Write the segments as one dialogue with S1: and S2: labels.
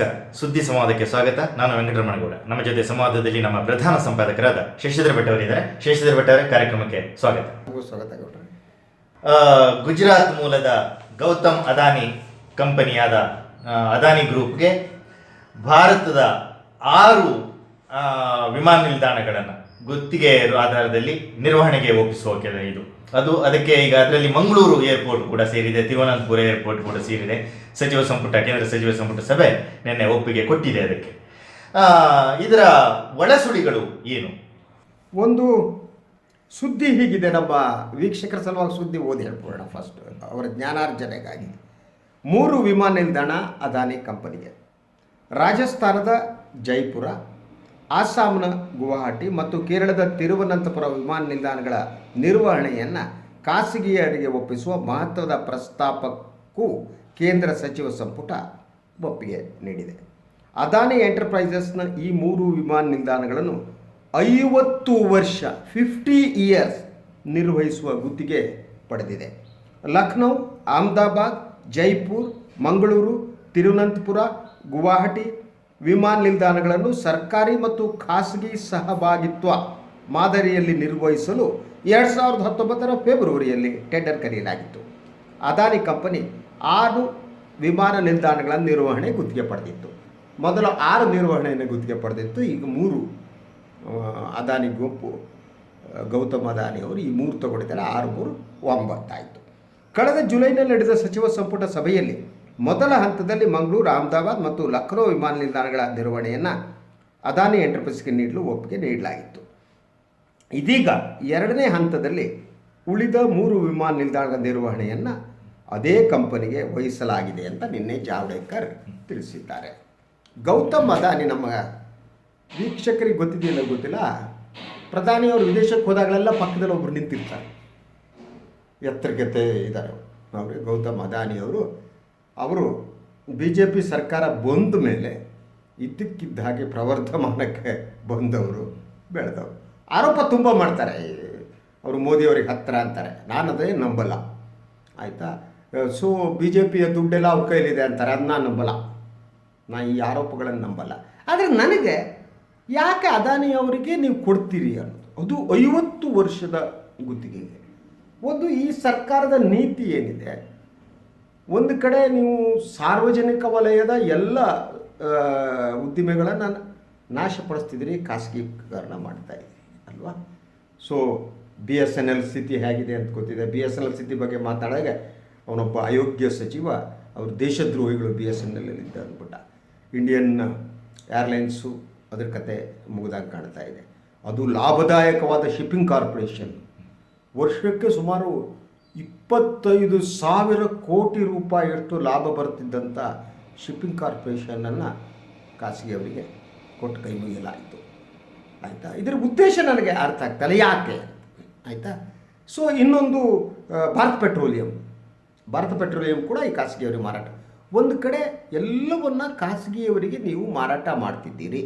S1: ನಮಸ್ಕಾರ. ಸುದ್ದಿ ಸಂವಾದಕ್ಕೆ ಸ್ವಾಗತ. ನಾನು ವೆಂಕಟರಮಣಗೌಡ. ನಮ್ಮ ಜೊತೆ ಸಂವಾದದಲ್ಲಿ ನಮ್ಮ ಪ್ರಧಾನ ಸಂಪಾದಕರಾದ ಶಶಿಧರ್ ಭಟ್ ಅವರಿದ್ದಾರೆ. ಶಶಿಧರ್ ಭಟ್ ಅವರೇ, ಕಾರ್ಯಕ್ರಮಕ್ಕೆ ಸ್ವಾಗತ. ಗುಜರಾತ್ ಮೂಲದ ಗೌತಮ್ ಅದಾನಿ ಕಂಪನಿಯಾದ ಅದಾನಿ ಗ್ರೂಪ್ಗೆ ಭಾರತದ 6 ವಿಮಾನ ನಿಲ್ದಾಣಗಳನ್ನು ಗುತ್ತಿಗೆ ಆಧಾರದಲ್ಲಿ ನಿರ್ವಹಣೆಗೆ ಒಪ್ಪಿಸುವ ಇದು ಅದಕ್ಕೆ ಈಗ ಅದರಲ್ಲಿ ಮಂಗಳೂರು ಏರ್ಪೋರ್ಟ್ ಕೂಡ ಸೇರಿದೆ, ತಿರುವನಂತಪುರ ಏರ್ಪೋರ್ಟ್ ಕೂಡ ಸೇರಿದೆ. ಕೇಂದ್ರ ಸಚಿವ ಸಂಪುಟ ಸಭೆ ನಿನ್ನೆ ಒಪ್ಪಿಗೆ ಕೊಟ್ಟಿದೆ. ಅದಕ್ಕೆ ಇದರ ಒಳಸುಳಿಗಳು ಏನು?
S2: ಒಂದು ಸುದ್ದಿ ಹೀಗಿದೆ, ನಮ್ಮ ವೀಕ್ಷಕರ ಸಲುವಾಗಿ ಸುದ್ದಿ ಓದಿ ಹೇಳ್ಕೊಳ್ಳೋಣ. ಫಸ್ಟ್ ಅವರ ಜ್ಞಾನಾರ್ಜನೆಗಾಗಿ 3 ವಿಮಾನ ನಿಲ್ದಾಣ ಅದಾನಿ ಕಂಪನಿಗೆ. ರಾಜಸ್ಥಾನದ ಜೈಪುರ, ಅಸ್ಸಾಂನ ಗುವಾಹಟಿ ಮತ್ತು ಕೇರಳದ ತಿರುವನಂತಪುರ ವಿಮಾನ ನಿಲ್ದಾಣಗಳ ನಿರ್ವಹಣೆಯನ್ನು ಖಾಸಗಿಯರಿಗೆ ಒಪ್ಪಿಸುವ ಮಹತ್ವದ ಪ್ರಸ್ತಾಪಕ್ಕೂ ಕೇಂದ್ರ ಸಚಿವ ಸಂಪುಟ ಒಪ್ಪಿಗೆ ನೀಡಿದೆ. ಅದಾನಿ ಎಂಟರ್ಪ್ರೈಸಸ್ನ ಈ 3 ವಿಮಾನ ನಿಲ್ದಾಣಗಳನ್ನು 50 ವರ್ಷ 50 ಇಯರ್ಸ್ ನಿರ್ವಹಿಸುವ ಗುತ್ತಿಗೆ ಪಡೆದಿದೆ. ಲಕ್ನೌ, ಅಹಮದಾಬಾದ್, ಜೈಪುರ್, ಮಂಗಳೂರು, ತಿರುವನಂತಪುರ, ಗುವಾಹಟಿ ವಿಮಾನ ನಿಲ್ದಾಣಗಳನ್ನು ಸರ್ಕಾರಿ ಮತ್ತು ಖಾಸಗಿ ಸಹಭಾಗಿತ್ವ ಮಾದರಿಯಲ್ಲಿ ನಿರ್ವಹಿಸಲು 2019 ಫೆಬ್ರವರಿಯಲ್ಲಿ ಟೆಂಡರ್ ಕರೆಯಲಾಗಿತ್ತು. ಅದಾನಿ ಕಂಪನಿ 6 ವಿಮಾನ ನಿಲ್ದಾಣಗಳ ನಿರ್ವಹಣೆ ಗುತ್ತಿಗೆ ಪಡೆದಿತ್ತು. ಮೊದಲು 6 ನಿರ್ವಹಣೆಯನ್ನು ಗುತ್ತಿಗೆ ಪಡೆದಿತ್ತು. ಈಗ 3 ಅದಾನಿ ಗುಂಪು, ಗೌತಮ್ ಅದಾನಿ ಅವರು ಈ 3 ತಗೊಂಡಿದ್ದಾರೆ. 6 3 9 ಆಯಿತು. ಕಳೆದ ಜುಲೈನಲ್ಲಿ ನಡೆದ ಸಚಿವ ಸಂಪುಟ ಸಭೆಯಲ್ಲಿ ಮೊದಲ ಹಂತದಲ್ಲಿ ಮಂಗಳೂರು, ಅಹಮದಾಬಾದ್ ಮತ್ತು ಲಕ್ನೋ ವಿಮಾನ ನಿಲ್ದಾಣಗಳ ನಿರ್ವಹಣೆಯನ್ನು ಅದಾನಿ ಎಂಟರ್ಪ್ರೈಸ್ಗೆ ನೀಡಲು ಒಪ್ಪಿಗೆ ನೀಡಲಾಗಿತ್ತು. ಇದೀಗ 2ನೇ ಹಂತದಲ್ಲಿ ಉಳಿದ 3 ವಿಮಾನ ನಿಲ್ದಾಣಗಳ ನಿರ್ವಹಣೆಯನ್ನು ಅದೇ ಕಂಪನಿಗೆ ವಹಿಸಲಾಗಿದೆ ಅಂತ ನಿನ್ನೆ ಜಾವಡೇಕರ್ ತಿಳಿಸಿದ್ದಾರೆ. ಗೌತಮ್ ಅದಾನಿ ನಮ್ಮ ವೀಕ್ಷಕರಿಗೆ ಗೊತ್ತಿದೆಯಲ್ಲ ಗೊತ್ತಿಲ್ಲ, ಪ್ರಧಾನಿಯವರು ವಿದೇಶಕ್ಕೆ ಹೋದಾಗಲೆಲ್ಲ ಪಕ್ಕದಲ್ಲಿ ಒಬ್ಬರು ನಿಂತಿರ್ತಾರೆ, ಎತ್ತರಗತೆ ಇದ್ದಾರೆ ಅವರು. ಗೌತಮ್ ಅದಾನಿಯವರು BJP ಸರ್ಕಾರ ಬಂದ ಮೇಲೆ ಇದ್ದಕ್ಕಿದ್ದ ಹಾಗೆ ಪ್ರವರ್ಧಮಾನಕ್ಕೆ ಬಂದವರು, ಬೆಳೆದವರು. ಆರೋಪ ತುಂಬ ಮಾಡ್ತಾರೆ, ಅವರು ಮೋದಿಯವರಿಗೆ ಹತ್ತಿರ ಅಂತಾರೆ. ನಾನು ಅದೇ ನಂಬಲ್ಲ, ಆಯಿತಾ. ಸೊ BJPಯ ದುಡ್ಡೆಲ್ಲ ಅವ್ರ ಕೈಲಿದೆ ಅಂತಾರೆ, ಅದನ್ನ ನಂಬಲ್ಲ. ನಾನು ಈ ಆರೋಪಗಳನ್ನು ನಂಬಲ್ಲ. ಆದರೆ ನನಗೆ ಯಾಕೆ ಅದಾನಿಯವರಿಗೆ ನೀವು ಕೊಡ್ತೀರಿ ಅನ್ನೋದು, ಅದು 50 ವರ್ಷದ ಗುತ್ತಿಗೆಗೆ. ಒಂದು ಈ ಸರ್ಕಾರದ ನೀತಿ ಏನಿದೆ, ಒಂದು ಕಡೆ ನೀವು ಸಾರ್ವಜನಿಕ ವಲಯದ ಎಲ್ಲ ಉದ್ದಿಮೆಗಳನ್ನು ನಾಶಪಡಿಸ್ತಿದ್ದೀರಿ, ಖಾಸಗೀಕರಣ ಮಾಡ್ತಾಯಿದ್ದೀರಿ ಅಲ್ವಾ. ಸೊ BSNL ಸ್ಥಿತಿ ಹೇಗಿದೆ ಅಂತ ಗೊತ್ತಿದೆ. BSNL ಸ್ಥಿತಿ ಬಗ್ಗೆ ಮಾತಾಡಾಗ ಅವನೊಬ್ಬ ಅಯೋಗ್ಯ ಸಚಿವ, ಅವರು ದೇಶದ್ರೋಹಿಗಳು BSNL ಇದ್ದ ಅಂದ್ಬಿಟ್ಟ. ಇಂಡಿಯನ್ ಏರ್ಲೈನ್ಸು ಅದ್ರ ಕತೆ ಮುಗಿದಾಗ ಕಾಣ್ತಾ ಇದೆ. ಅದು ಲಾಭದಾಯಕವಾದ ಶಿಪ್ಪಿಂಗ್ ಕಾರ್ಪೊರೇಷನ್, ವರ್ಷಕ್ಕೆ ಸುಮಾರು 25,000 ಕೋಟಿ ರೂಪಾಯಿಯಷ್ಟು ಲಾಭ ಬರ್ತಿದ್ದಂಥ ಶಿಪ್ಪಿಂಗ್ ಕಾರ್ಪೊರೇಷನನ್ನು ಖಾಸಗಿಯವರಿಗೆ ಕೊಟ್ಟು ಕೈ ಮುಗಿಯಲಾಯಿತು, ಆಯಿತಾ. ಇದರ ಉದ್ದೇಶ ನನಗೆ ಅರ್ಥ ಆಗ್ತಲ್ಲ, ಯಾಕೆ, ಆಯಿತಾ. ಸೊ ಇನ್ನೊಂದು ಭಾರತ್ ಪೆಟ್ರೋಲಿಯಂ ಕೂಡ ಈ ಖಾಸಗಿಯವರಿಗೆ ಮಾರಾಟ. ಒಂದು ಕಡೆ ಎಲ್ಲವನ್ನು ಖಾಸಗಿಯವರಿಗೆ ನೀವು ಮಾರಾಟ ಮಾಡ್ತಿದ್ದೀರಿ,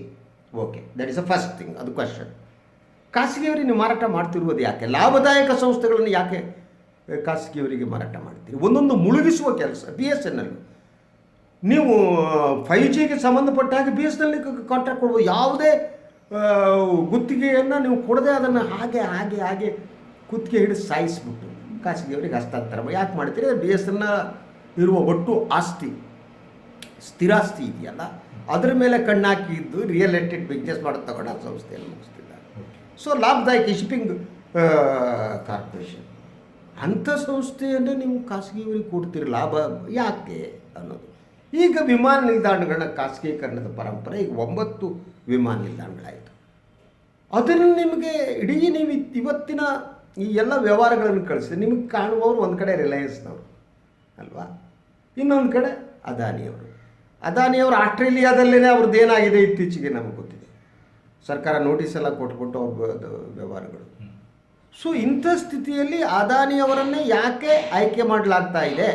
S2: okay, that is a first thing. ಅದು ಕ್ವಶನ್. ಖಾಸಗಿಯವರಿಗೆ ನೀವು ಮಾರಾಟ ಮಾಡ್ತಿರುವುದು ಯಾಕೆ? ಲಾಭದಾಯಕ ಸಂಸ್ಥೆಗಳನ್ನು ಯಾಕೆ ಖಾಸಗಿಯವರಿಗೆ ಮಾರಾಟ ಮಾಡ್ತೀರಿ? ಒಂದೊಂದು ಮುಳುಗಿಸುವ ಕೆಲಸ. BSNL ನೀವು 5Gಗೆ ಸಂಬಂಧಪಟ್ಟ ಹಾಗೆ BSNL ಕಾಂಟ್ರಾಕ್ಟ್ ಕೊಡ್ಬೋದು. ಯಾವುದೇ ಗುತ್ತಿಗೆಯನ್ನು ನೀವು ಕೊಡದೆ ಅದನ್ನು ಹಾಗೆ ಗುತ್ತಿಗೆ ಹಿಡಿದು ಸಾಯಿಸ್ಬಿಟ್ಟು ಖಾಸಗಿಯವರಿಗೆ ಹಸ್ತಾಂತರ ಯಾಕೆ ಮಾಡ್ತೀರಿ? BSNL ಇರುವ ಒಟ್ಟು ಆಸ್ತಿ, ಸ್ಥಿರಾಸ್ತಿ ಇದೆಯಲ್ಲ, ಅದರ ಮೇಲೆ ಕಣ್ಣಾಕಿದ್ದು ರಿಯಲ್ ಎಸ್ಟೇಟ್ ಬಿಸ್ನೆಸ್ ಮಾಡೋದು ತಗೊಂಡು ಆ ಸಂಸ್ಥೆಯನ್ನು ಮುಗಿಸ್ತಿದ್ದಾರೆ. ಸೊ ಲಾಭದಾಯಕ ಶಿಪ್ಪಿಂಗ್ ಕಾರ್ಪೊರೇಷನ್ ಅಂಥ ಸಂಸ್ಥೆಯನ್ನೇ ನೀವು ಖಾಸಗಿಯವರಿಗೆ ಕೊಡ್ತೀರಿ, ಲಾಭ ಯಾಕೆ ಅನ್ನೋದು. ಈಗ ವಿಮಾನ ನಿಲ್ದಾಣಗಳನ್ನ ಖಾಸಗೀಕರಣದ ಪರಂಪರೆ ಈಗ 9 ವಿಮಾನ ನಿಲ್ದಾಣಗಳಾಯಿತು. ಅದನ್ನು ನಿಮಗೆ ಇಡೀ ನೀವು ಇವತ್ತಿನ ಈ ಎಲ್ಲ ವ್ಯವಹಾರಗಳನ್ನು ಕಳಿಸಿದ್ರೆ ನಿಮಗೆ ಕಾಣುವವರು ಒಂದು ಕಡೆ ರಿಲಯನ್ಸ್ನವರು ಅಲ್ವಾ, ಇನ್ನೊಂದು ಕಡೆ ಅದಾನಿಯವರು ಆಸ್ಟ್ರೇಲಿಯಾದಲ್ಲೇ ಅವ್ರದ್ದು ಏನಾಗಿದೆ ಇತ್ತೀಚೆಗೆ ನಮಗೆ ಗೊತ್ತಿದೆ. ಸರ್ಕಾರ ನೋಟಿಸ್ ಎಲ್ಲ ಕೊಟ್ಬಿಟ್ಟು ಅವ್ರ ವ್ಯವಹಾರಗಳು. ಸೊ ಇಂಥ ಸ್ಥಿತಿಯಲ್ಲಿ ಅದಾನಿಯವರನ್ನೇ ಯಾಕೆ ಆಯ್ಕೆ ಮಾಡಲಾಗ್ತಾ ಇದೆ?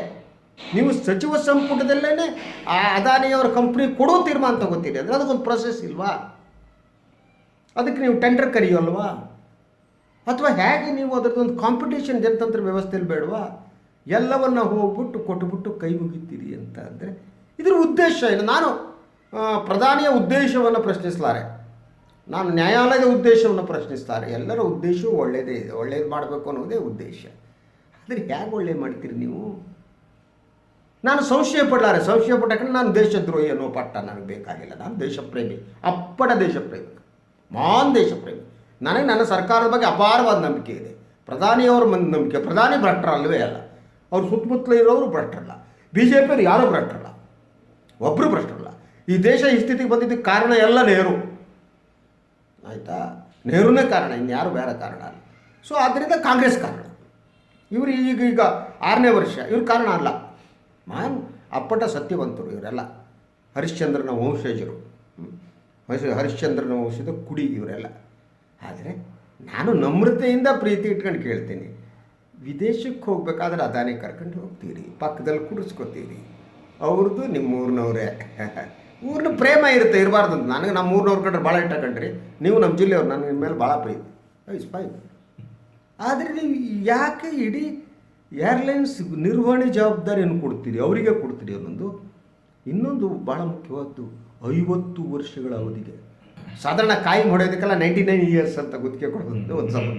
S2: ನೀವು ಸಚಿವ ಸಂಪುಟದಲ್ಲೇ ಆ ಅದಾನಿಯವರ ಕಂಪ್ನಿ ಕೊಡೋ ತೀರ್ಮಾನ ತಗೋತೀರಿ ಅಂದರೆ ಅದಕ್ಕೊಂದು ಪ್ರೊಸೆಸ್ ಇಲ್ವಾ? ಅದಕ್ಕೆ ನೀವು ಟೆಂಡರ್ ಕರೆಯೋಲ್ವಾ? ಅಥವಾ ಹೇಗೆ ನೀವು ಅದರದ್ದೊಂದು ಕಾಂಪಿಟೇಷನ್ ಜನತಂತ್ರ ವ್ಯವಸ್ಥೆಯಲ್ಲಿ ಬೇಡವಾ? ಎಲ್ಲವನ್ನು ಹೋಗ್ಬಿಟ್ಟು ಕೊಟ್ಟುಬಿಟ್ಟು ಕೈ ಮುಗಿತೀರಿ ಅಂತ ಅಂದರೆ ಇದರ ಉದ್ದೇಶ ಏನು? ನಾನು ಪ್ರಧಾನಿಯ ಉದ್ದೇಶವನ್ನು ಪ್ರಶ್ನಿಸ್ತಾರೆ, ನಾನು ನ್ಯಾಯಾಲಯದ ಉದ್ದೇಶವನ್ನು ಪ್ರಶ್ನಿಸ್ತಾರೆ. ಎಲ್ಲರ ಉದ್ದೇಶವೂ ಒಳ್ಳೆಯದೇ ಇದೆ, ಒಳ್ಳೇದು ಮಾಡಬೇಕು ಅನ್ನೋದೇ ಉದ್ದೇಶ. ಆದರೆ ಹೇಗೆ ಒಳ್ಳೆ ಮಾಡ್ತೀರಿ ನೀವು? ನಾನು ಸಂಶಯ ಪಟ್ಟಕ್ಕೆ ನಾನು ದೇಶದ್ರೋಹಿ ಅನ್ನೋ ಪಟ್ಟ ನನಗೆ ಬೇಕಾಗಿಲ್ಲ. ನಾನು ದೇಶಪ್ರೇಮಿ, ಅಪ್ಪಟ ದೇಶಪ್ರೇಮಿ, ಮಹಾನ್ ದೇಶಪ್ರೇಮಿ. ನನಗೆ ನನ್ನ ಸರ್ಕಾರದ ಬಗ್ಗೆ ಅಪಾರವಾದ ನಂಬಿಕೆ ಇದೆ. ಪ್ರಧಾನಿಯವರ ನಂಬಿಕೆ, ಪ್ರಧಾನಿ ಭ್ರಷ್ಟರಲ್ವೇ ಅಲ್ಲ, ಅವ್ರು ಸುತ್ತಮುತ್ತಲೇ ಇರೋರು ಭ್ರಷ್ಟರಲ್ಲ, ಬಿ ಜೆ ಪಿಯವರು ಯಾರೂ ಭ್ರಷ್ಟರಲ್ಲ, ಒಬ್ಬರು ಭ್ರಷ್ಟರಲ್ಲ. ಈ ದೇಶ ಈ ಸ್ಥಿತಿಗೆ ಬಂದಿದ್ದಕ್ಕೆ ಕಾರಣ ಎಲ್ಲ ನೆಹರು, ಆಯಿತಾ? ನೆಹರುನೇ ಕಾರಣ, ಇನ್ಯಾರು ಬೇರೆ ಕಾರಣ ಅಲ್ಲ. ಸೊ ಆದ್ದರಿಂದ ಕಾಂಗ್ರೆಸ್ ಕಾರಣ. ಇವರು ಈಗ 6ನೇ ವರ್ಷ, ಇವ್ರ ಕಾರಣ ಅಲ್ಲ. ಮಹಾನ್ ಅಪ್ಪಟ ಸತ್ಯವಂತರು ಇವರೆಲ್ಲ, ಹರಿಶ್ಚಂದ್ರನ ವಂಶಜರು, ಹರಿಶ್ಚಂದ್ರನ ವಂಶದ ಕುಡಿ ಇವರೆಲ್ಲ. ಆದರೆ ನಾನು ನಮ್ರತೆಯಿಂದ ಪ್ರೀತಿ ಇಟ್ಕೊಂಡು ಕೇಳ್ತೀನಿ, ವಿದೇಶಕ್ಕೆ ಹೋಗ್ಬೇಕಾದ್ರೆ ಅದಾನಿ ಕರ್ಕೊಂಡು ಹೋಗ್ತೀರಿ, ಪಕ್ಕದಲ್ಲಿ ಕುಡಿಸ್ಕೊತೀರಿ, ಅವ್ರದ್ದು ನಿಮ್ಮೂರಿನವರೇ. ಊರಿನ ಪ್ರೇಮ ಇರುತ್ತೆ, ಇರಬಾರ್ದು ಅಂತ. ನನಗೆ ನಮ್ಮ ಊರಿನವ್ರ ಕಂಡ್ರೆ ಭಾಳ ಇಟ್ಟಕೊಂಡ್ರಿ, ನೀವು ನಮ್ಮ ಜಿಲ್ಲೆಯವ್ರು, ನನಗೆ ನಿಮ್ಮ ಮೇಲೆ ಭಾಳ ಪ್ರೀತಿ, ಇಸ್ ಫೈನ್. ಆದರೆ ನೀವು ಯಾಕೆ ಇಡೀ ಏರ್ಲೈನ್ಸ್ ನಿರ್ವಹಣೆ ಜವಾಬ್ದಾರಿಯನ್ನು ಕೊಡ್ತೀರಿ, ಅವರಿಗೆ ಕೊಡ್ತೀರಿ ಅನ್ನೋದು. ಇನ್ನೊಂದು ಭಾಳ ಮುಖ್ಯವಾದ್ದು, 50 ವರ್ಷಗಳ ಅವಧಿಗೆ ಸಾಧಾರಣ ಕಾಯಿ ಹೊಡೆಯೋದಕ್ಕೆಲ್ಲ 99 ಇಯರ್ಸ್ ಅಂತ ಗುತ್ತಿಗೆ ಕೊಡೋದು ಒಂದು ಸಲ.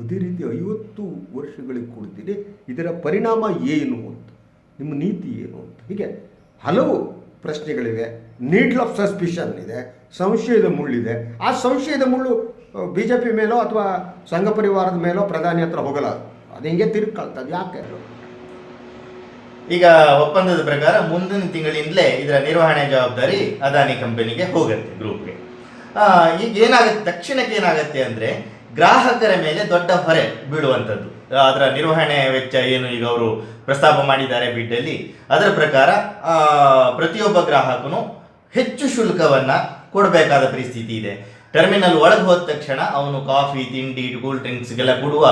S2: ಅದೇ ರೀತಿ 50 ವರ್ಷಗಳಿಗೆ ಕೊಡ್ತೀರಿ. ಇದರ ಪರಿಣಾಮ ಏನು ಅಂತ, ನಿಮ್ಮ ನೀತಿ ಏನು ಅಂತ, ಹೀಗೆ ಹಲವು ಪ್ರಶ್ನೆಗಳಿವೆ. ನೀಡ್ಲ್ ಆಫ್ ಸಸ್ಪಿಷನ್ ಇದೆ, ಸಂಶಯದ ಮುಳ್ಳಿದೆ. ಆ ಸಂಶಯದ ಮುಳ್ಳು ಬಿ ಜೆ ಪಿ ಮೇಲೋ ಅಥವಾ ಸಂಘ ಪರಿವಾರದ ಮೇಲೋ ಪ್ರಧಾನಿ ಹತ್ರ ಹೋಗಲ್ಲ, ಅದು ಹಿಂಗೆ ತಿರುಗ್ಕೊಳ್ತದೆ. ಯಾಕೆ?
S1: ಈಗ ಒಪ್ಪಂದದ ಪ್ರಕಾರ ಮುಂದಿನ ತಿಂಗಳಿಂದಲೇ ಇದರ ನಿರ್ವಹಣೆ ಜವಾಬ್ದಾರಿ ಅದಾನಿ ಕಂಪನಿಗೆ ಹೋಗುತ್ತೆ, ಗ್ರೂಪ್ಗೆ. ಈಗ ಏನಾಗುತ್ತೆ, ತಕ್ಷಣಕ್ಕೆ ಏನಾಗುತ್ತೆ ಅಂದರೆ ಗ್ರಾಹಕರ ಮೇಲೆ ದೊಡ್ಡ ಹೊರೆ ಬೀಳುವಂಥದ್ದು. ಅದರ ನಿರ್ವಹಣೆ ವೆಚ್ಚ ಏನು ಈಗ ಅವರು ಪ್ರಸ್ತಾಪ ಮಾಡಿದ್ದಾರೆ ಬಿಡ್ಡಲ್ಲಿ, ಅದರ ಪ್ರಕಾರ ಪ್ರತಿಯೊಬ್ಬ ಗ್ರಾಹಕನು ಹೆಚ್ಚು ಶುಲ್ಕವನ್ನು ಕೊಡಬೇಕಾದ ಪರಿಸ್ಥಿತಿ ಇದೆ. ಟರ್ಮಿನಲ್ ಒಳಗೆ ಹೋದ ತಕ್ಷಣ ಅವನು ಕಾಫಿ, ತಿಂಡಿ, ಕೂಲ್ ಡ್ರಿಂಕ್ಸ್ಗೆಲ್ಲ ಕೊಡುವ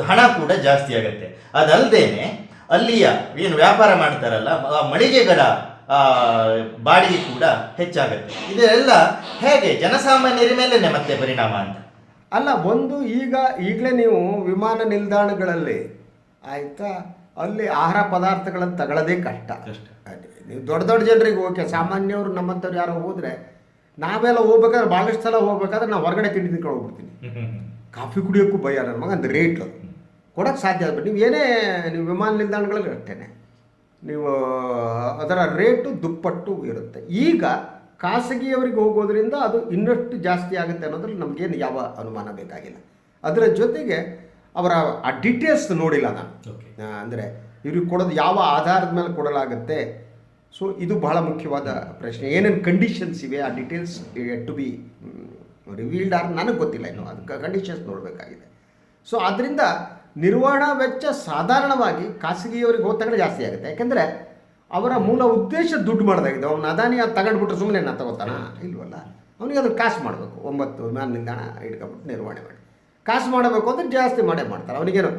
S1: ಹಣ ಕೂಡ ಜಾಸ್ತಿ ಆಗುತ್ತೆ. ಅದಲ್ಲದೇನೆ ಅಲ್ಲಿಯ ಏನು ವ್ಯಾಪಾರ ಮಾಡ್ತಾರಲ್ಲ ಮಳಿಗೆಗಳ ಬಾಡಿಗೆ ಕೂಡ ಹೆಚ್ಚಾಗುತ್ತೆ. ಇದೆಲ್ಲ ಹೇಗೆ ಜನಸಾಮಾನ್ಯರ ಮೇಲೇನೆ ಮತ್ತೆ ಪರಿಣಾಮ ಅಂತ
S2: ಅಲ್ಲ. ಒಂದು ಈಗಲೇ ನೀವು ವಿಮಾನ ನಿಲ್ದಾಣಗಳಲ್ಲಿ ಆಯಿತಾ, ಅಲ್ಲಿ ಆಹಾರ ಪದಾರ್ಥಗಳನ್ನು ತಗೊಳ್ಳೋದೇ ಕಷ್ಟ. ನೀವು ದೊಡ್ಡ ದೊಡ್ಡ ಜನರಿಗೆ ಓಕೆ, ಸಾಮಾನ್ಯವರು ನಮ್ಮಂಥವ್ರು ಯಾರೋ ಹೋದರೆ, ನಾವೆಲ್ಲ ಹೋಗ್ಬೇಕಾದ್ರೆ ಭಾಳಷ್ಟು ಸಲ ಹೋಗ್ಬೇಕಾದ್ರೆ ನಾವು ಹೊರಗಡೆ ತಿಂಡಿ ತಿನ್ಕೊಂಡು ಹೋಗ್ಬಿಡ್ತೀನಿ. ಕಾಫಿ ಕುಡಿಯೋಕ್ಕೂ ಭಯ ನನ್ನ ಮಗ, ಅಂದ್ರೆ ರೇಟ್ ಕೊಡೋಕ್ಕೆ ಸಾಧ್ಯ ಆಗ್ಬಿಟ್ಟು. ನೀವು ವಿಮಾನ ನಿಲ್ದಾಣಗಳಲ್ಲಿ ಅಷ್ಟೇ, ನೀವು ಅದರ ರೇಟು ದುಪ್ಪಟ್ಟು ಇರುತ್ತೆ. ಈಗ ಖಾಸಗಿಯವರಿಗೆ ಹೋಗೋದ್ರಿಂದ ಅದು ಇನ್ನಷ್ಟು ಜಾಸ್ತಿ ಆಗುತ್ತೆ ಅನ್ನೋದ್ರಲ್ಲಿ ನಮಗೇನು ಯಾವ ಅನುಮಾನ ಬೇಕಾಗಿಲ್ಲ. ಅದರ ಜೊತೆಗೆ ಅವರ ಆ ಡೀಟೇಲ್ಸ್ ನೋಡಿಲ್ಲ ನಾನು, ಅಂದರೆ ಇವ್ರಿಗೆ ಕೊಡೋದು ಯಾವ ಆಧಾರದ ಮೇಲೆ ಕೊಡಲಾಗುತ್ತೆ. ಸೊ ಇದು ಬಹಳ ಮುಖ್ಯವಾದ ಪ್ರಶ್ನೆ. ಏನೇನು ಕಂಡೀಷನ್ಸ್ ಇವೆ, ಆ details to be revealed are ನನಗೆ ಗೊತ್ತಿಲ್ಲ ಇನ್ನು, ಅದಕ್ಕೆ ಕಂಡೀಷನ್ಸ್ ನೋಡಬೇಕಾಗಿದೆ. ಸೊ ಆದ್ದರಿಂದ ನಿರ್ವಹಣಾ ವೆಚ್ಚ ಸಾಧಾರಣವಾಗಿ ಖಾಸಗಿಯವರಿಗೆ ಹೋಗ್ತಕ್ಕಂಥ ಜಾಸ್ತಿ ಆಗುತ್ತೆ. ಯಾಕೆಂದರೆ ಅವರ ಮೂಲ ಉದ್ದೇಶ ದುಡ್ಡು ಮಾಡೋದಾಗಿದೆ. ಅವನು ಅದಾನಿ ಅದು ತಗೊಂಡ್ಬಿಟ್ರೆ ಸುಮ್ಮನೆ ನಾನು ತಗೋತಾನ ಇಲ್ವಲ್ಲ, ಅವನಿಗೆ ಅದನ್ನು ಕಾಸು ಮಾಡಬೇಕು. 9 ವಿಮಾನ ನಿಲ್ದಾಣ ಇಟ್ಕೊಂಡ್ಬಿಟ್ಟು ನಿರ್ವಹಣೆ ಮಾಡಿ ಕಾಸು ಮಾಡಬೇಕು ಅಂದರೆ ಜಾಸ್ತಿ ಮಾಡೇ ಮಾಡ್ತಾರೆ. ಅವನಿಗೇನು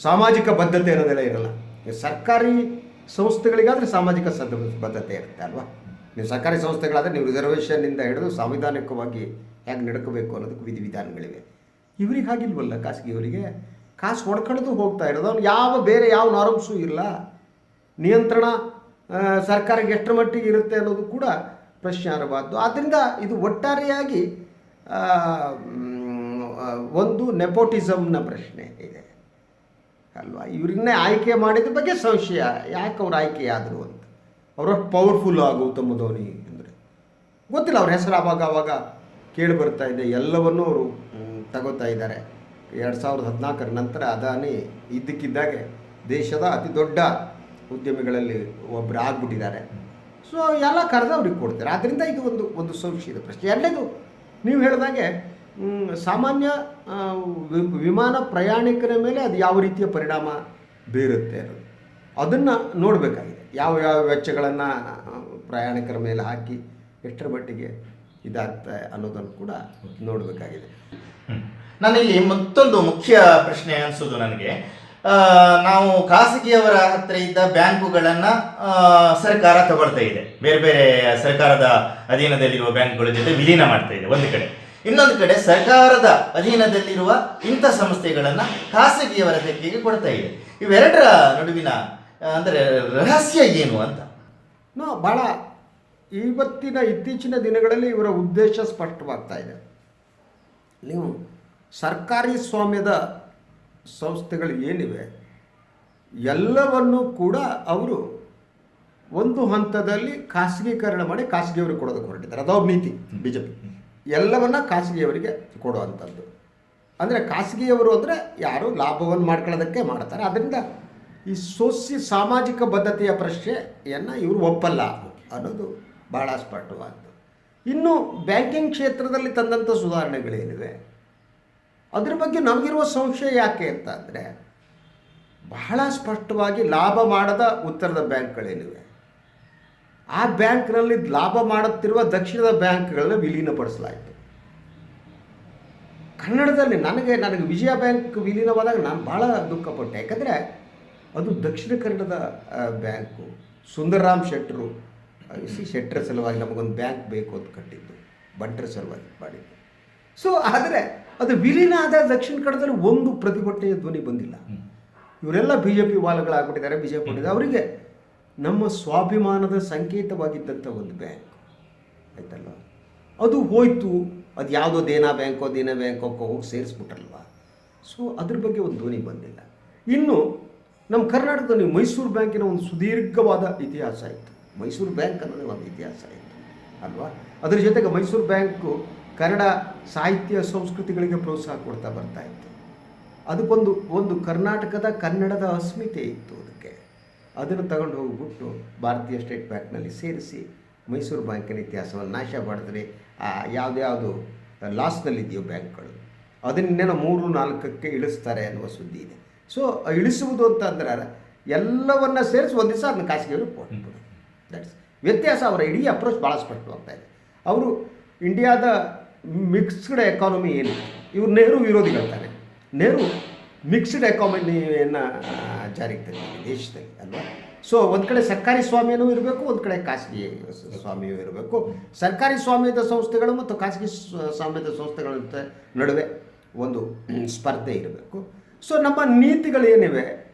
S2: ಸಾಮಾಜಿಕ ಬದ್ಧತೆ ಅನ್ನೋದೆಲ್ಲ ಇರಲ್ಲ. ಸರ್ಕಾರಿ ಸಂಸ್ಥೆಗಳಿಗಾದರೆ ಸಾಮಾಜಿಕ ಬದ್ಧತೆ ಇರುತ್ತೆ ಅಲ್ವಾ. ನೀವು ಸರ್ಕಾರಿ ಸಂಸ್ಥೆಗಳಾದರೆ ನೀವು ರಿಸರ್ವೇಷನ್ನಿಂದ ಹಿಡಿದು ಸಾಂವಿಧಾನಿಕವಾಗಿ ಹೇಗೆ ನಡ್ಕೋಬೇಕು ಅನ್ನೋದಕ್ಕೆ ವಿಧಿವಿಧಾನಗಳಿವೆ. ಇವ್ರಿಗೆ ಹಾಗಿಲ್ವಲ್ಲ, ಖಾಸಗಿಯವರಿಗೆ ಕಾಸು ಹೊಡ್ಕೊಳ್ಳೋದು ಹೋಗ್ತಾ ಇರೋದು. ಅವ್ನು ಬೇರೆ ಯಾವ ನಾರ್ಮ್ಸು ಇಲ್ಲ, ನಿಯಂತ್ರಣ ಸರ್ಕಾರಕ್ಕೆ ಎಷ್ಟರ ಮಟ್ಟಿಗೆ ಇರುತ್ತೆ ಅನ್ನೋದು ಕೂಡ ಪ್ರಶ್ನೆ ಇರಬಾರ್ದು. ಆದ್ದರಿಂದ ಇದು ಒಟ್ಟಾರೆಯಾಗಿ ಒಂದು ನೆಪೋಟಿಸಮ್ನ ಪ್ರಶ್ನೆ ಇದೆ ಅಲ್ವಾ. ಇವ್ರನ್ನೇ ಆಯ್ಕೆ ಮಾಡಿದ ಬಗ್ಗೆ ಸಂಶಯ, ಯಾಕೆ ಅವ್ರು ಆಯ್ಕೆಯಾದರು ಅಂತ. ಅವರಷ್ಟು ಪವರ್ಫುಲ್ ಗೌತಮ್ ಅದಾನಿ ಅಂದರೆ ಗೊತ್ತಿಲ್ಲ, ಅವ್ರ ಹೆಸರು ಆವಾಗ ಕೇಳಿ ಬರ್ತಾ ಇದೆ. ಎಲ್ಲವನ್ನೂ ಅವರು ತಗೋತಾ ಇದ್ದಾರೆ. 2014 ನಂತರ ಅದಾನಿ ಇದ್ದಕ್ಕಿದ್ದಾಗೆ ದೇಶದ ಅತಿ ದೊಡ್ಡ ಉದ್ಯಮಿಗಳಲ್ಲಿ ಒಬ್ಬರು ಆಗ್ಬಿಟ್ಟಿದ್ದಾರೆ. ಸೊ ಎಲ್ಲ ಕರೆದು ಅವ್ರಿಗೆ ಕೊಡ್ತಾರೆ. ಆದ್ದರಿಂದ ಇದು ಒಂದು ಸಂಶಯದ ಪ್ರಶ್ನೆ. ಎರಡನೇದು, ನೀವು ಹೇಳಿದಾಗೆ ಸಾಮಾನ್ಯ ವಿಮಾನ ಪ್ರಯಾಣಿಕರ ಮೇಲೆ ಅದು ಯಾವ ರೀತಿಯ ಪರಿಣಾಮ ಬೀರುತ್ತೆ ಅನ್ನೋದು, ಅದನ್ನು ನೋಡಬೇಕಾಗಿದೆ. ಯಾವ ವೆಚ್ಚಗಳನ್ನು ಪ್ರಯಾಣಿಕರ ಮೇಲೆ ಹಾಕಿ ಎಷ್ಟರ ಮಟ್ಟಿಗೆ ಇದಾಗ್ತದೆ ಅನ್ನೋದನ್ನು ಕೂಡ ನೋಡಬೇಕಾಗಿದೆ.
S1: ನಾನಿಲ್ಲಿ ಮತ್ತೊಂದು ಮುಖ್ಯ ಪ್ರಶ್ನೆ ಅನಿಸೋದು ನನಗೆ, ನಾವು ಖಾಸಗಿಯವರ ಹತ್ರ ಇದ್ದ ಬ್ಯಾಂಕುಗಳನ್ನು ಸರ್ಕಾರ ತಗೊಳ್ತಾ ಇದೆ, ಬೇರೆ ಬೇರೆ ಸರ್ಕಾರದ ಅಧೀನದಲ್ಲಿರುವ ಬ್ಯಾಂಕ್ಗಳ ಜೊತೆ ವಿಲೀನ ಮಾಡ್ತಾ ಇದೆ ಒಂದು ಕಡೆ. ಇನ್ನೊಂದು ಕಡೆ ಸರ್ಕಾರದ ಅಧೀನದಲ್ಲಿರುವ ಇಂಥ ಸಂಸ್ಥೆಗಳನ್ನು ಖಾಸಗಿಯವರ ತೆಕ್ಕೆಗೆ ಕೊಡ್ತಾ ಇದೆ. ಇವೆರಡರ ನಡುವಿನ ಅಂದರೆ ರಹಸ್ಯ ಏನು ಅಂತ
S2: ಭಾಳ ಇತ್ತೀಚಿನ ದಿನಗಳಲ್ಲಿ ಇವರ ಉದ್ದೇಶ ಸ್ಪಷ್ಟವಾಗ್ತಾ ಇದೆ. ನೀವು ಸರ್ಕಾರಿ ಸ್ವಾಮ್ಯದ ಸಂಸ್ಥೆಗಳು ಏನಿವೆ ಎಲ್ಲವನ್ನೂ ಕೂಡ ಅವರು ಒಂದು ಹಂತದಲ್ಲಿ ಖಾಸಗೀಕರಣ ಮಾಡಿ ಖಾಸಗಿಯವರಿಗೆ ಕೊಡೋದಕ್ಕೆ ಹೊರಟಿದ್ದಾರೆ. ಅದು ಅವ್ರ ನೀತಿ BJP. ಎಲ್ಲವನ್ನ ಖಾಸಗಿಯವರಿಗೆ ಕೊಡುವಂಥದ್ದು. ಅಂದರೆ ಖಾಸಗಿಯವರು ಅಂದರೆ ಯಾರು ಲಾಭವನ್ನು ಮಾಡ್ಕೊಳ್ಳೋದಕ್ಕೆ ಮಾಡ್ತಾರೆ. ಅದರಿಂದ ಈ ಸಾಮಾಜಿಕ ಬದ್ಧತೆಯ ಪ್ರಶ್ನೆಯನ್ನು ಇವರು ಒಪ್ಪಲ್ಲ ಅನ್ನೋದು ಬಹಳ ಸ್ಪಷ್ಟವಾದ್ದು. ಇನ್ನು ಬ್ಯಾಂಕಿಂಗ್ ಕ್ಷೇತ್ರದಲ್ಲಿ ತಂದಂಥ ಸುಧಾರಣೆಗಳೇನಿವೆ ಅದ್ರ ಬಗ್ಗೆ ನಮಗಿರುವ ಸಂಶಯ ಯಾಕೆ ಅಂತ ಅಂದರೆ, ಬಹಳ ಸ್ಪಷ್ಟವಾಗಿ ಲಾಭ ಮಾಡದ ಉತ್ತರದ ಬ್ಯಾಂಕ್ಗಳೇನಿವೆ ಆ ಬ್ಯಾಂಕ್ನಲ್ಲಿ ಲಾಭ ಮಾಡುತ್ತಿರುವ ದಕ್ಷಿಣದ ಬ್ಯಾಂಕ್ಗಳನ್ನ ವಿಲೀನಪಡಿಸಲಾಯಿತು. ಕನ್ನಡದಲ್ಲಿ ನನಗೆ ವಿಜಯ ಬ್ಯಾಂಕ್ ವಿಲೀನವಾದಾಗ ನಾನು ಭಾಳ ದುಃಖಪಟ್ಟೆ. ಯಾಕಂದರೆ ಅದು ದಕ್ಷಿಣ ಕನ್ನಡದ ಬ್ಯಾಂಕು. ಸುಂದರರಾಮ್ ಶೆಟ್ಟರು ಶೆಟ್ಟರ ಸಲುವಾಗಿ ನಮಗೊಂದು ಬ್ಯಾಂಕ್ ಬೇಕು ಅಂತ ಕಟ್ಟಿದ್ದು, ಬಂಟರ ಸಲುವಾಗಿ ಮಾಡಿದ್ದು. ಸೊ ಆದರೆ ಅದು ವಿಲೀನ ಆದ ದಕ್ಷಿಣ ಕನ್ನಡದಲ್ಲಿ ಒಂದು ಪ್ರತಿಭಟನೆಯ ಧ್ವನಿ ಬಂದಿಲ್ಲ. ಇವರೆಲ್ಲ BJP ವಾಲಗಳಾಗ್ಬಿಟ್ಟಿದ್ದಾರೆ, BJP ಕೊಟ್ಟಿದ್ದಾರೆ. ಅವರಿಗೆ ನಮ್ಮ ಸ್ವಾಭಿಮಾನದ ಸಂಕೇತವಾಗಿದ್ದಂಥ ಒಂದು ಬ್ಯಾಂಕ್ ಆಯ್ತಲ್ಲ, ಅದು ಹೋಯ್ತು. ಅದು ಯಾವುದೋ ದೇನಾ ಬ್ಯಾಂಕೋ ಹೋಗಿ ಸೇರಿಸ್ಬಿಟ್ರಲ್ವ. ಸೊ ಅದ್ರ ಬಗ್ಗೆ ಒಂದು ಧ್ವನಿ ಬಂದಿಲ್ಲ. ಇನ್ನು ನಮ್ಮ ಕರ್ನಾಟಕದಲ್ಲಿ ಮೈಸೂರು ಬ್ಯಾಂಕಿನ ಒಂದು ಸುದೀರ್ಘವಾದ ಇತಿಹಾಸ ಇತ್ತು. ಮೈಸೂರು ಬ್ಯಾಂಕ್ ಅನ್ನೋದೇ ಒಂದು ಇತಿಹಾಸ ಇತ್ತು ಅಲ್ವಾ. ಅದರ ಜೊತೆಗೆ ಮೈಸೂರು ಬ್ಯಾಂಕು ಕನ್ನಡ ಸಾಹಿತ್ಯ ಸಂಸ್ಕೃತಿಗಳಿಗೆ ಪ್ರೋತ್ಸಾಹ ಕೊಡ್ತಾ ಬರ್ತಾ ಇತ್ತು. ಅದಕ್ಕೊಂದು ಕನ್ನಡದ ಅಸ್ಮಿತೆ ಇತ್ತು. ಅದನ್ನು ತಗೊಂಡು ಹೋಗ್ಬಿಟ್ಟು ಭಾರತೀಯ ಸ್ಟೇಟ್ ಬ್ಯಾಂಕ್ನಲ್ಲಿ ಸೇರಿಸಿ ಮೈಸೂರು ಬ್ಯಾಂಕಿನ ಇತಿಹಾಸವನ್ನು ನಾಶ ಮಾಡಿದ್ರೆ ಯಾವುದ್ಯಾವುದು ಲಾಸ್ನಲ್ಲಿದೆಯೋ ಬ್ಯಾಂಕ್ಗಳು ಅದನ್ನೇನೋ 3-4ಕ್ಕೆ ಇಳಿಸ್ತಾರೆ ಅನ್ನುವ ಸುದ್ದಿ ಇದೆ. ಸೊ ಇಳಿಸುವುದು ಅಂತ ಅಂದರೆ ಎಲ್ಲವನ್ನ ಸೇರಿಸಿ ಒಂದು ದಿವಸ ಅದನ್ನ ಖಾಸಗಿಯವರು ಕೊಟ್ಬಿಡು. ದಟ್ಸ್ ವ್ಯತ್ಯಾಸ. ಅವರ ಇಡೀ ಅಪ್ರೋಚ್ ಭಾಳ ಸ್ಪಷ್ಟವಾಗ್ತಾ ಇದೆ. ಅವರು ಇಂಡಿಯಾದ ಮಿಕ್ಸ್ಡ್ ಎಕಾನಮಿ ಏನು, ಇವರು ನೆಹರು ವಿರೋಧಿಗಳ್ತಾನೆ. ನೆಹರು ಮಿಕ್ಸ್ಡ್ ಎಕಾನಮಿಯನ್ನು ಜಾರಿಗೆ ತಂದಿದೆ ದೇಶದಲ್ಲಿ ಅಲ್ವಾ. ಸೊ ಒಂದು ಕಡೆ ಸರ್ಕಾರಿ ಸ್ವಾಮ್ಯನೂ ಇರಬೇಕು, ಒಂದು ಕಡೆ ಖಾಸಗಿ ಸ್ವಾಮ್ಯವೂ ಇರಬೇಕು. ಸರ್ಕಾರಿ ಸ್ವಾಮ್ಯದ ಸಂಸ್ಥೆಗಳು ಮತ್ತು ಖಾಸಗಿ ಸ್ವಾಮ್ಯದ ಸಂಸ್ಥೆಗಳ ನಡುವೆ ಒಂದು ಸ್ಪರ್ಧೆ ಇರಬೇಕು. ಸೊ ನಮ್ಮ ನೀತಿಗಳೇನಿವೆ,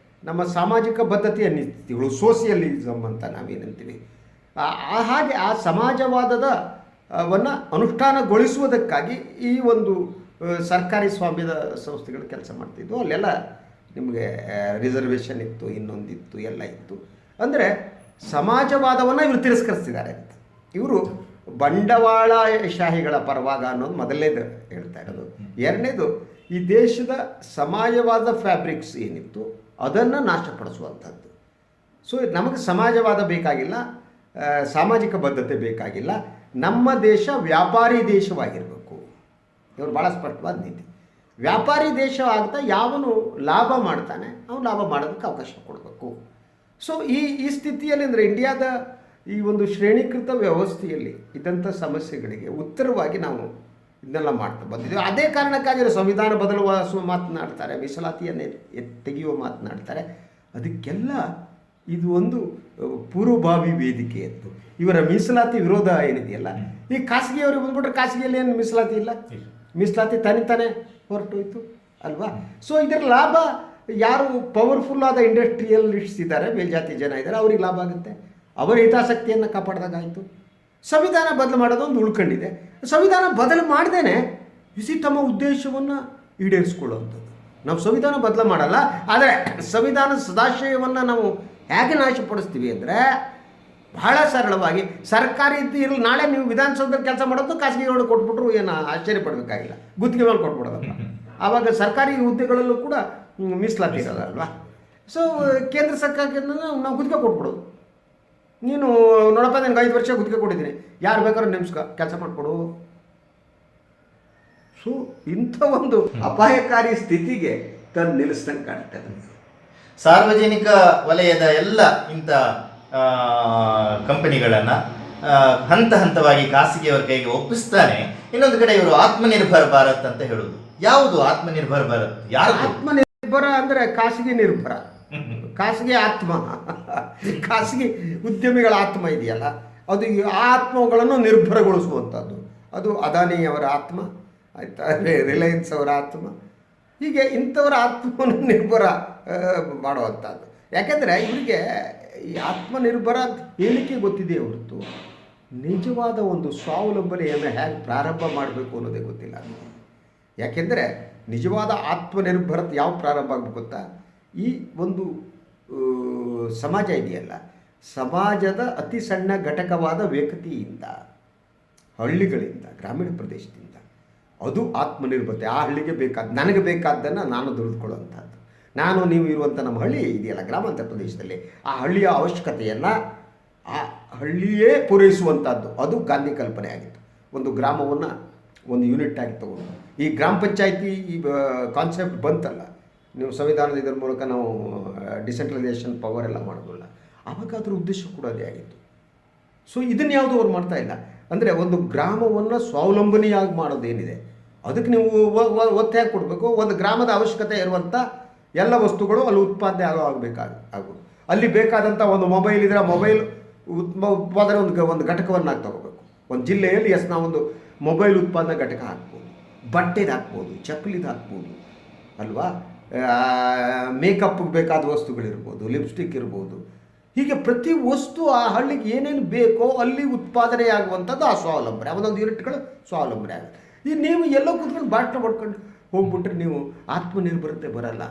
S2: ನಮ್ಮ ಸಾಮಾಜಿಕ ಬದ್ಧತೆಯ ನೀತಿಗಳು, ಸೋಷಿಯಲಿಸಮ್ ಅಂತ ನಾವೇನಂತೀವಿ, ಹಾಗೆ ಆ ಸಮಾಜವಾದದ ವನ್ನು ಅನುಷ್ಠಾನಗೊಳಿಸುವುದಕ್ಕಾಗಿ ಈ ಒಂದು ಸರ್ಕಾರಿ ಸ್ವಾಮ್ಯದ ಸಂಸ್ಥೆಗಳು ಕೆಲಸ ಮಾಡ್ತಿದ್ವು. ಅಲ್ಲೆಲ್ಲ ನಿಮಗೆ ರಿಸರ್ವೇಷನ್ ಇತ್ತು, ಇನ್ನೊಂದಿತ್ತು, ಎಲ್ಲ ಇತ್ತು. ಅಂದರೆ ಸಮಾಜವಾದವನ್ನು ಇವರು ತಿರಸ್ಕರಿಸ್ತಿದ್ದಾರೆ ಅಂತ. ಇವರು ಬಂಡವಾಳಶಾಹಿಗಳ ಪರವಾಗ ಅನ್ನೋದು ಮೊದಲನೇದು ಹೇಳ್ತಾ ಇರೋದು. ಎರಡನೇದು ಈ ದೇಶದ ಸಮಾಜವಾದ ಫ್ಯಾಬ್ರಿಕ್ಸ್ ಏನಿತ್ತು ಅದನ್ನು ನಾಶಪಡಿಸುವಂಥದ್ದು. ಸೊ ನಮಗೆ ಸಮಾಜವಾದ ಬೇಕಾಗಿಲ್ಲ, ಸಾಮಾಜಿಕ ಬದ್ಧತೆ ಬೇಕಾಗಿಲ್ಲ. ನಮ್ಮ ದೇಶ ವ್ಯಾಪಾರಿ ದೇಶವಾಗಿರಬೇಕು. ಇವರು ಭಾಳ ಸ್ಪಷ್ಟವಾದ ನೀತಿ. ವ್ಯಾಪಾರಿ ದೇಶ ಆಗ್ತಾ ಯಾವನು ಲಾಭ ಮಾಡ್ತಾನೆ ಅವನು ಲಾಭ ಮಾಡೋದಕ್ಕೆ ಅವಕಾಶ ಕೊಡಬೇಕು. ಸೊ ಈ ಸ್ಥಿತಿಯಲ್ಲಿ ಅಂದರೆ ಇಂಡಿಯಾದ ಈ ಒಂದು ಶ್ರೇಣೀಕೃತ ವ್ಯವಸ್ಥೆಯಲ್ಲಿ ಇದ್ದಂಥ ಸಮಸ್ಯೆಗಳಿಗೆ ಉತ್ತರವಾಗಿ ನಾವು ಇದನ್ನೆಲ್ಲ ಮಾಡ್ತಾ ಬಂದಿದ್ದೀವಿ. ಅದೇ ಕಾರಣಕ್ಕಾಗಿ ಸಂವಿಧಾನ ಬದಲಾಯಿಸುವ ಮಾತನಾಡ್ತಾರೆ, ಮೀಸಲಾತಿಯನ್ನೇ ತೆಗೆಯುವ ಮಾತನಾಡ್ತಾರೆ. ಅದಕ್ಕೆಲ್ಲ ಇದು ಒಂದು ಪೂರ್ವಭಾವಿ ವೇದಿಕೆ ಇತ್ತು. ಇವರ ಮೀಸಲಾತಿ ವಿರೋಧ ಏನಿದೆಯಲ್ಲ, ಈ ಖಾಸಗಿಯವರು ಬಂದ್ಬಿಟ್ರೆ ಖಾಸಗಿಯಲ್ಲಿ ಏನು ಮೀಸಲಾತಿ ಇಲ್ಲ, ಮೀಸಲಾತಿ ತಾನೇ ಹೊರಟೋಯ್ತು ಅಲ್ವಾ. ಸೊ ಇದರ ಲಾಭ ಯಾರು ಪವರ್ಫುಲ್ ಆದ ಇಂಡಸ್ಟ್ರಿಯಲಿಸ್ಟ್ಸ್ ಇದ್ದಾರೆ, ಮೇಲ್ಜಾತಿ ಜನ ಇದ್ದಾರೆ, ಅವ್ರಿಗೆ ಲಾಭ ಆಗುತ್ತೆ. ಅವರ ಹಿತಾಸಕ್ತಿಯನ್ನು ಕಾಪಾಡಿದಾಗಾಯಿತು. ಸಂವಿಧಾನ ಬದಲು ಮಾಡೋದೊಂದು ಉಳ್ಕೊಂಡಿದೆ. ಸಂವಿಧಾನ ಬದಲು ಮಾಡ್ದೇನೆ ತಮ್ಮ ಉದ್ದೇಶವನ್ನು ಈಡೇರಿಸ್ಕೊಳ್ಳುವಂಥದ್ದು. ನಾವು ಸಂವಿಧಾನ ಬದಲು ಮಾಡಲ್ಲ, ಆದರೆ ಸಂವಿಧಾನದ ಸದಾಶಯವನ್ನು ನಾವು ಹೇಗೆ ನಾಶಪಡಿಸ್ತೀವಿ ಅಂದರೆ ಬಹಳ ಸರಳವಾಗಿ ಸರ್ಕಾರಿ ಇರಲಿ, ನಾಳೆ ನೀವು ವಿಧಾನಸೌಧದಲ್ಲಿ ಕೆಲಸ ಮಾಡೋದು ಖಾಸಗಿಗಳು ಕೊಟ್ಬಿಟ್ರು ಏನು ಆಶ್ಚರ್ಯಪಡಬೇಕಾಗಿಲ್ಲ, ಗುತ್ತಿಗೆ ಮೇಲೆ ಕೊಟ್ಬಿಡೋದಲ್ಲ. ಆವಾಗ ಸರ್ಕಾರಿ ಹುದ್ದೆಗಳಲ್ಲೂ ಕೂಡ ಮೀಸಲಾತಿ ಇರೋಲ್ಲ ಅಲ್ವಾ. ಸೊ ಕೇಂದ್ರ ಸರ್ಕಾರಕ್ಕೆ ನಾವು ಗುತ್ತಿಗೆ ಕೊಟ್ಬಿಡೋದು. ನೀನು ನೋಡಪ್ಪ ನನಗೆ 5 ವರ್ಷ ಗುತ್ತಿಗೆ ಕೊಟ್ಟಿದ್ದೀನಿ, ಯಾರು ಬೇಕಾದ್ರೂ ನೇಮಿಸ್ಕೊ, ಕೆಲಸ ಮಾಡಿಕೊಡು. ಸೊ ಇಂಥ ಒಂದು ಅಪಾಯಕಾರಿ ಸ್ಥಿತಿಗೆ ತಂದು ನಿಲ್ಲಿಸ್ದಂಗೆ ಕಾಣುತ್ತೆ.
S1: ಸಾರ್ವಜನಿಕ ವಲಯದ ಎಲ್ಲ ಇಂಥ ಕಂಪನಿಗಳನ್ನು ಹಂತ ಹಂತವಾಗಿ ಖಾಸಗಿಯವರ ಕೈಗೆ ಒಪ್ಪಿಸ್ತಾನೆ. ಇನ್ನೊಂದು ಕಡೆ ಇವರು ಆತ್ಮನಿರ್ಭರ್ ಭಾರತ್ ಅಂತ ಹೇಳುದು. ಯಾವುದು ಆತ್ಮನಿರ್ಭರ್ ಭಾರತ್? ಯಾರು
S2: ಆತ್ಮನಿರ್ಭರ ಅಂದರೆ ಖಾಸಗಿ ನಿರ್ಭರ, ಖಾಸಗಿ ಆತ್ಮ, ಖಾಸಗಿ ಉದ್ಯಮಿಗಳ ಆತ್ಮ ಇದೆಯಲ್ಲ, ಅದು ಆ ಆತ್ಮಗಳನ್ನು ನಿರ್ಭರಗೊಳಿಸುವಂಥದ್ದು. ಅದು ಅದಾನಿಯವರ ಆತ್ಮ ಆಯಿತಾ, ರಿಲಯನ್ಸ್ ಅವರ ಆತ್ಮ, ಹೀಗೆ ಇಂಥವರ ಆತ್ಮವನ್ನು ನಿರ್ಭರ ಮಾಡುವಂಥದ್ದು. ಯಾಕೆಂದರೆ ಇವರಿಗೆ ಈ ಆತ್ಮನಿರ್ಭರ ಹೇಳಿಕೆ ಗೊತ್ತಿದೆ ಹೊರತು ನಿಜವಾದ ಒಂದು ಸ್ವಾವಲಂಬನೆಯನ್ನು ಹೇಗೆ ಪ್ರಾರಂಭ ಮಾಡಬೇಕು ಅನ್ನೋದೇ ಗೊತ್ತಿಲ್ಲ. ಯಾಕೆಂದರೆ ನಿಜವಾದ ಆತ್ಮನಿರ್ಭರತೆ ಯಾವ ಪ್ರಾರಂಭ ಆಗಬೇಕು ಗೊತ್ತಾ? ಈ ಒಂದು ಸಮಾಜ ಇದೆಯಲ್ಲ, ಸಮಾಜದ ಅತಿ ಸಣ್ಣ ಘಟಕವಾದ ವ್ಯಕ್ತಿಯಿಂದ, ಹಳ್ಳಿಗಳಿಂದ, ಗ್ರಾಮೀಣ ಪ್ರದೇಶದಿಂದ, ಅದು ಆತ್ಮನಿರ್ಭರತೆ. ಆ ಹಳ್ಳಿಗೆ ನನಗೆ ಬೇಕಾದ್ದನ್ನು ನಾನು ದುಡಿದುಕೊಳ್ಳುವಂಥದ್ದು. ನೀವು ಇರುವಂಥ ನಮ್ಮ ಹಳ್ಳಿ ಇದೆಯಲ್ಲ ಗ್ರಾಮಾಂತರ ಪ್ರದೇಶದಲ್ಲಿ, ಆ ಹಳ್ಳಿಯ ಅವಶ್ಯಕತೆಯನ್ನು ಆ ಹಳ್ಳಿಯೇ ಪೂರೈಸುವಂಥದ್ದು. ಅದು ಗಾಂಧಿ ಕಲ್ಪನೆ ಆಗಿತ್ತು. ಒಂದು ಗ್ರಾಮವನ್ನು ಒಂದು ಯೂನಿಟ್ ಆಗಿ ತಗೊಂಡು ಈ ಗ್ರಾಮ ಪಂಚಾಯಿತಿ ಈ ಕಾನ್ಸೆಪ್ಟ್ ಬಂತಲ್ಲ, ನೀವು ಸಂವಿಧಾನದ ಇದರ ಮೂಲಕ ನಾವು ಡಿಸೆಂಟ್ರಲೈಸೇಷನ್ ಪವರ್ ಎಲ್ಲ ಮಾಡೋದಿಲ್ಲ, ಆವಾಗ ಅದ್ರ ಉದ್ದೇಶ ಕೂಡ ಅದೇ ಆಗಿತ್ತು. ಸೊ ಇದನ್ನು ಯಾವುದೂ ಅವ್ರು ಮಾಡ್ತಾ ಇಲ್ಲ. ಅಂದರೆ ಒಂದು ಗ್ರಾಮವನ್ನು ಸ್ವಾವಲಂಬನೆಯಾಗಿ ಮಾಡೋದೇನಿದೆ ಅದಕ್ಕೆ ನೀವು ಒತ್ತೆ ಹಾಕಿ ಕೊಡಬೇಕು. ಒಂದು ಗ್ರಾಮದ ಅವಶ್ಯಕತೆ ಇರುವಂಥ ಎಲ್ಲ ವಸ್ತುಗಳು ಅಲ್ಲಿ ಉತ್ಪಾದನೆ ಆಗೋದು. ಅಲ್ಲಿ ಬೇಕಾದಂಥ ಒಂದು ಮೊಬೈಲ್ ಇದ್ರೆ ಮೊಬೈಲ್ ಉತ್ಪಾದನೆ ಒಂದು ಘಟಕವನ್ನು ತಗೋಬೇಕು. ಒಂದು ಜಿಲ್ಲೆಯಲ್ಲಿ ನಾವೊಂದು ಮೊಬೈಲ್ ಉತ್ಪಾದನಾ ಘಟಕ ಹಾಕ್ಬೋದು, ಬಟ್ಟೆದು ಹಾಕ್ಬೋದು, ಚಪ್ಪಲಿದು ಹಾಕ್ಬೋದು ಅಲ್ವಾ, ಮೇಕಪ್ಗೆ ಬೇಕಾದ ವಸ್ತುಗಳಿರ್ಬೋದು, ಲಿಪ್ಸ್ಟಿಕ್ ಇರ್ಬೋದು. ಹೀಗೆ ಪ್ರತಿ ವಸ್ತು ಆ ಹಳ್ಳಿಗೆ ಏನೇನು ಬೇಕೋ ಅಲ್ಲಿ ಉತ್ಪಾದನೆ ಆಗುವಂಥದ್ದು ಆ ಸ್ವಾವಲಂಬನೆ. ಒಂದೊಂದು ಯೂನಿಟ್ಗಳು ಸ್ವಾವಲಂಬನೆ ಆಗುತ್ತೆ. ಈಗ ನೀವು ಎಲ್ಲೋ ಕೂತ್ಕೊಂಡು ಬಾಟ್ಲು ಮಾಡ್ಕೊಂಡು ಹೋಗ್ಬಿಟ್ರೆ ನೀವು ಆತ್ಮನಿರ್ಭರತೆ ಬರಲ್ಲ.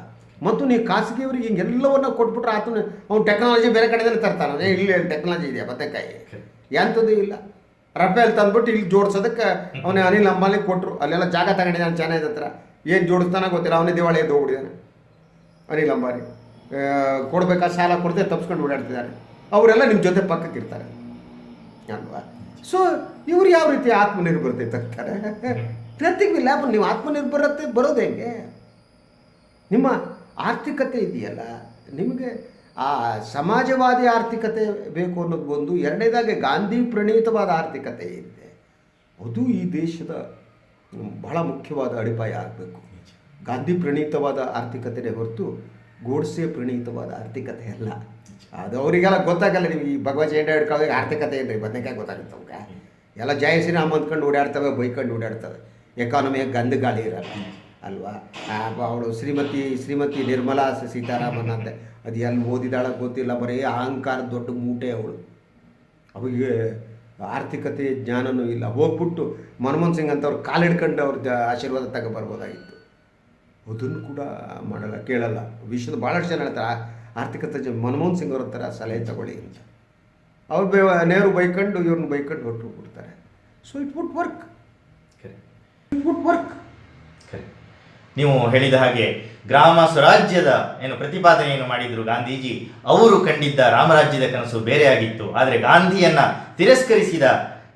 S2: ಮತ್ತು ನೀವು ಖಾಸಗಿಯವರಿಗೆ ಹಿಂಗೆಲ್ಲವನ್ನ ಕೊಟ್ಬಿಟ್ರೆ ಅವ್ನು ಟೆಕ್ನಾಲಜಿ ಬೇರೆ ಕಡೆಯಲ್ಲಿ ತರ್ತಾನೆ. ಇಲ್ಲಿ ಟೆಕ್ನಾಲಜಿ ಇದೆಯಾ ಬದನೆಕಾಯಿ ಎಂಥದ್ದು ಇಲ್ಲ. ರಫೇಲ್ ತಂದ್ಬಿಟ್ಟು ಇಲ್ಲಿ ಜೋಡಿಸೋದಕ್ಕೆ ಅವನೇ ಅನಿಲ್ ಅಂಬಾನಿ ಕೊಟ್ಟರು. ಅಲ್ಲೆಲ್ಲ ಜಾಗ ತಗೊಂಡಿದ್ದಾನೆ ಚೆನ್ನೈದ ಹತ್ರ. ಏನು ಜೋಡಿಸ್ತಾನೆ ಗೊತ್ತಿಲ್ಲ, ಅವನೇ ದಿವಾಳಿ ಎದ್ದು ಹೋಗ್ಬಿಟ್ಟಿದ್ದಾನೆ ಅನಿಲ್ ಅಂಬಾನಿ. ಕೊಡಬೇಕಾದ ಸಾಲ ಕೊಡದೆ ತಪ್ಪಿಸ್ಕೊಂಡು ಓಡಾಡ್ತಿದ್ದಾರೆ. ಅವರೆಲ್ಲ ನಿಮ್ಮ ಜೊತೆ ಪಕ್ಕಕ್ಕೆ ಇರ್ತಾರೆ ಅಲ್ವಾ. ಸೊ ಇವ್ರು ಯಾವ ರೀತಿ ಆತ್ಮನಿರ್ಭರತೆ ತರ್ತಾರೆ? ಪ್ರತಿಗಿಲ್ಲ. ನೀವು ಆತ್ಮನಿರ್ಭರತೆ ಬರೋದು ಹೆಂಗೆ? ನಿಮ್ಮ ಆರ್ಥಿಕತೆ ಇದೆಯಲ್ಲ, ನಿಮಗೆ ಆ ಸಮಾಜವಾದಿ ಆರ್ಥಿಕತೆ ಬೇಕು ಅನ್ನೋದು ಒಂದು. ಎರಡನೇದಾಗಿ ಗಾಂಧಿ ಪ್ರಣೀತವಾದ ಆರ್ಥಿಕತೆ ಇದೆ, ಅದು ಈ ದೇಶದ ಬಹಳ ಮುಖ್ಯವಾದ ಅಡಿಪಾಯ ಆಗಬೇಕು. ಗಾಂಧಿ ಪ್ರಣೀತವಾದ ಆರ್ಥಿಕತೆನೇ ಹೊರತು ಗೋಡ್ಸೆ ಪ್ರಣೀತವಾದ ಆರ್ಥಿಕತೆ ಅಲ್ಲ. ಅದು ಅವರಿಗೆಲ್ಲ ಗೊತ್ತಾಗಲ್ಲ. ನೀವು ಈ ಭಗವತ್ ಜೆಂಡ ಹಿಡ್ಕೊಳ್ಳೋದು ಆರ್ಥಿಕತೆ ಏನ್ರಿ ಬದನೆಕಾಯಿ ಗೊತ್ತಾಗುತ್ತೆ ಅವಾಗ. ಎಲ್ಲ ಜಯಶ್ರೀರಾಮ್ ಅಂದ್ಕೊಂಡು ಓಡಾಡ್ತವೆ, ಬೈಕೊಂಡು ಓಡಾಡ್ತವೆ. ಎಕಾನಮಿಯಾಗಿ ಗಂಧ ಗಾಳಿ ಇರಲ್ಲ ಅಲ್ವಾ. ಅವಳು ಶ್ರೀಮತಿ ನಿರ್ಮಲಾ ಸೀತಾರಾಮನ್ ಅಂತ, ಅದು ಎಲ್ಲಿ ಓದಿದಾಳ ಗೊತ್ತಿಲ್ಲ, ಬರೀ ಅಹಂಕಾರದ ದೊಡ್ಡ ಮೂಟೆ ಅವಳು. ಅವರಿಗೆ ಆರ್ಥಿಕತೆ ಜ್ಞಾನವೂ ಇಲ್ಲ. ಹೋಗ್ಬಿಟ್ಟು ಮನಮೋಹನ್ ಸಿಂಗ್ ಅಂತ ಅವ್ರು ಕಾಲು ಹಿಡ್ಕೊಂಡು ಅವ್ರ ಆಶೀರ್ವಾದ ತಗೊಬರ್ಬೋದಾಗಿತ್ತು. ಅದನ್ನು ಕೂಡ ಮಾಡಲ್ಲ, ಕೇಳಲ್ಲ. ವಿಶ್ವದ ಭಾಳಷ್ಟು ಜನ ಹೇಳ್ತಾರೆ ಆರ್ಥಿಕತೆ ಮನಮೋಹನ್ ಸಿಂಗ್ ಅವ್ರ ಥರ ಸಲಹೆ ತಗೊಳ್ಳಿ ಅಂತ. ಅವ್ರು ನೇರು ಬೈಕೊಂಡು ಇವ್ರನ್ನ ಬೈಕೊಂಡು ಹೊರಟು ಬಿಡ್ತಾರೆ. So it would work.
S1: ನೀವು ಹೇಳಿದ ಹಾಗೆ ಗ್ರಾಮ ಸ್ವರಾಜ್ಯದ ಪ್ರತಿಪಾದನೆಯನ್ನು ಮಾಡಿದ್ರು ಗಾಂಧೀಜಿ. ಅವರು ಕಂಡಿದ್ದ ರಾಮರಾಜ್ಯದ ಕನಸು ಬೇರೆಯಾಗಿತ್ತು. ಆದರೆ ಗಾಂಧಿಯನ್ನ ತಿರಸ್ಕರಿಸಿದ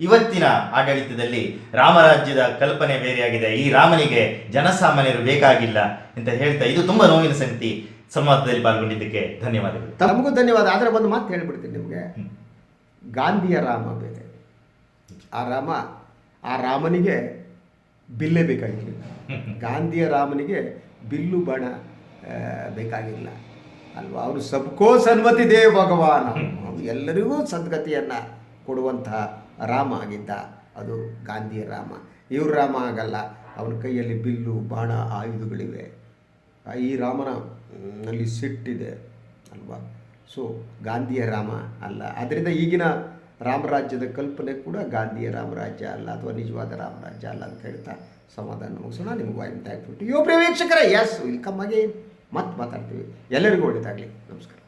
S1: ಇವತ್ತಿನ ಆಡಳಿತದಲ್ಲಿ ರಾಮರಾಜ್ಯದ ಕಲ್ಪನೆ ಬೇರೆಯಾಗಿದೆ. ಈ ರಾಮನಿಗೆ ಜನಸಾಮಾನ್ಯರು ಬೇಕಾಗಿಲ್ಲ ಅಂತ ಹೇಳ್ತಾ, ಇದು ತುಂಬ ನೋವಿನ ಸಂಗತಿ. ಸಂವಾದದಲ್ಲಿ ಪಾಲ್ಗೊಂಡಿದ್ದಕ್ಕೆ ಧನ್ಯವಾದಗಳು.
S2: ತಮಗೂ ಧನ್ಯವಾದ. ಆದರೆ ಒಂದು ಮಾತು ಹೇಳ್ಬಿಡ್ತೀನಿ ನಿಮಗೆ. ಗಾಂಧಿಯ ರಾಮ ಬೇರೆ. ಆ ರಾಮನಿಗೆ ಬಿಲ್ಲೇ ಬೇಕಾಗಿರಲಿಲ್ಲ. ಗಾಂಧಿಯ ರಾಮನಿಗೆ ಬಿಲ್ಲು ಬಾಣ ಬೇಕಾಗಿಲ್ಲ ಅಲ್ವಾ. ಅವರು ಸಬ್ಕೋ ಸನ್ಮತಿ ದೇ ಭಗವಾನ್, ಎಲ್ಲರಿಗೂ ಸದ್ಗತಿಯನ್ನು ಕೊಡುವಂತಹ ರಾಮ ಆಗಿದ್ದ. ಅದು ಗಾಂಧಿಯ ರಾಮ. ಇವ್ರ ರಾಮ ಆಗಲ್ಲ. ಅವನ ಕೈಯಲ್ಲಿ ಬಿಲ್ಲು ಬಾಣ ಆಯುಧಗಳಿವೆ. ಈ ರಾಮನ ನಲ್ಲಿ ಸಿಟ್ಟಿದೆ ಅಲ್ವಾ. ಸೊ ಗಾಂಧಿಯ ರಾಮ ಅಲ್ಲ. ಅದರಿಂದ ಈಗಿನ ರಾಮರಾಜ್ಯದ ಕಲ್ಪನೆ ಕೂಡ ಗಾಂಧಿಯ ರಾಮರಾಜ್ಯ ಅಲ್ಲ, ಅಥವಾ ನಿಜವಾದ ರಾಮರಾಜ್ಯ ಅಲ್ಲ ಅಂತ ಹೇಳ್ತಾ ಸಮಾಧಾನ ಮುಗಿಸೋಣ. ನಿಮಗೂ ಥ್ಯಾಂಕ್ ಯು. ವೀಕ್ಷಕರೇ, ಎಸ್ ವೆಲ್ಕಮ್ ಅಗೇನ್. ಮತ್ತೆ ಮಾತಾಡ್ತೀವಿ. ಎಲ್ಲರಿಗೂ ಒಳ್ಳೆಯದಾಗಲಿ. ನಮಸ್ಕಾರ.